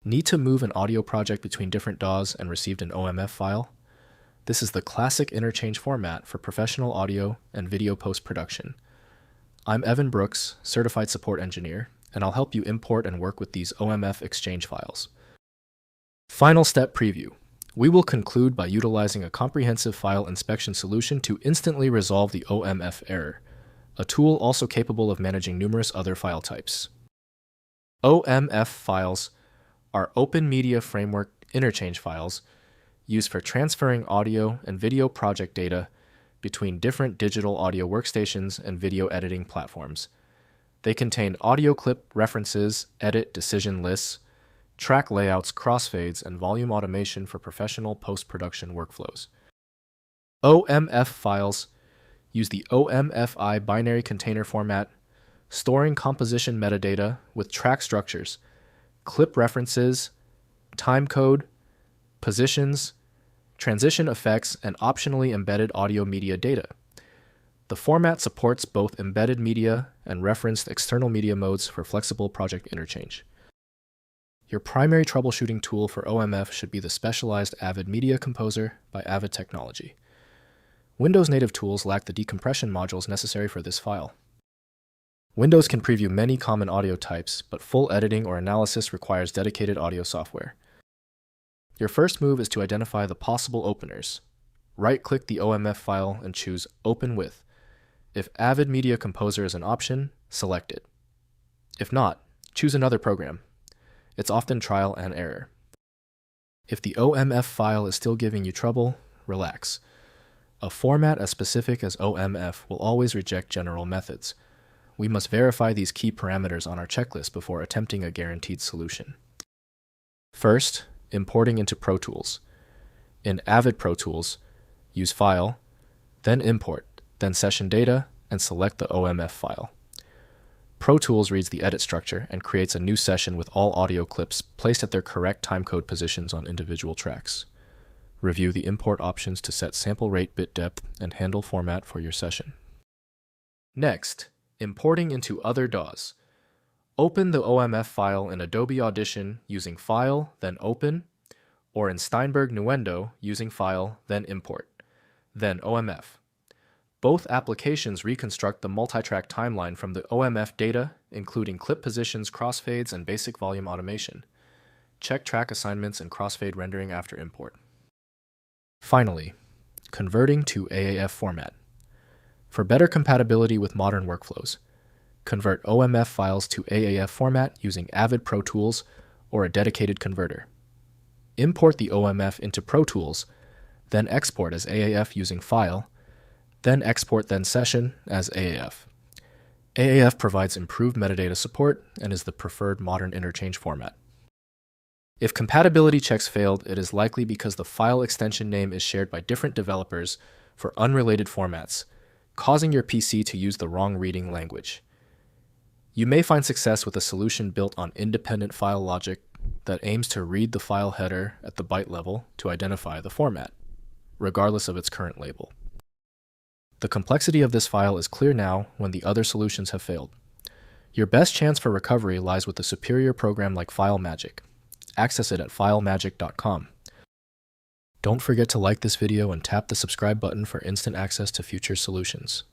Need to move an audio project between different DAWs and received an OMF file? This is the classic interchange format for professional audio and video post-production. I'm Evan Brooks, Certified Support Engineer, and I'll help you import and work with these OMF exchange files. Final step preview. We will conclude by utilizing a comprehensive file inspection solution to instantly resolve the OMF error, a tool also capable of managing numerous other file types. OMF files are Open Media Framework Interchange files used for transferring audio and video project data between different digital audio workstations and video editing platforms. They contain audio clip references, edit decision lists, track layouts, crossfades, and volume automation for professional post-production workflows. OMF files use the OMFI binary container format, storing composition metadata with track structures, clip references, timecode, positions, transition effects, and optionally embedded audio media data. The format supports both embedded media and referenced external media modes for flexible project interchange. Your primary troubleshooting tool for OMF should be the specialized Avid Media Composer by Avid Technology. Windows native tools lack the decompression modules necessary for this file. Windows can preview many common audio types, but full editing or analysis requires dedicated audio software. Your first move is to identify the possible openers. Right-click the OMF file and choose Open With. If Avid Media Composer is an option, select it. If not, choose another program. It's often trial and error. If the OMF file is still giving you trouble, relax. A format as specific as OMF will always reject general methods. We must verify these key parameters on our checklist before attempting a guaranteed solution. First, importing into Pro Tools. In Avid Pro Tools, use File, then Import, then Session Data, and select the OMF file. Pro Tools reads the edit structure and creates a new session with all audio clips placed at their correct timecode positions on individual tracks. Review the import options to set sample rate, bit depth, and handle format for your session. Next, importing into other DAWs. Open the OMF file in Adobe Audition using File, then Open, or in Steinberg Nuendo using File, then Import, then OMF. Both applications reconstruct the multitrack timeline from the OMF data, including clip positions, crossfades, and basic volume automation. Check track assignments and crossfade rendering after import. Finally, converting to AAF format. For better compatibility with modern workflows, convert OMF files to AAF format using Avid Pro Tools or a dedicated converter. Import the OMF into Pro Tools, then export as AAF using File, then export then Session as AAF. AAF provides improved metadata support and is the preferred modern interchange format. If compatibility checks failed, it is likely because the file extension name is shared by different developers for unrelated formats, causing your PC to use the wrong reading language. You may find success with a solution built on independent file logic that aims to read the file header at the byte level to identify the format, regardless of its current label. The complexity of this file is clear now when the other solutions have failed. Your best chance for recovery lies with a superior program like FileMagick. Access it at filemagick.com. Don't forget to like this video and tap the subscribe button for instant access to future solutions.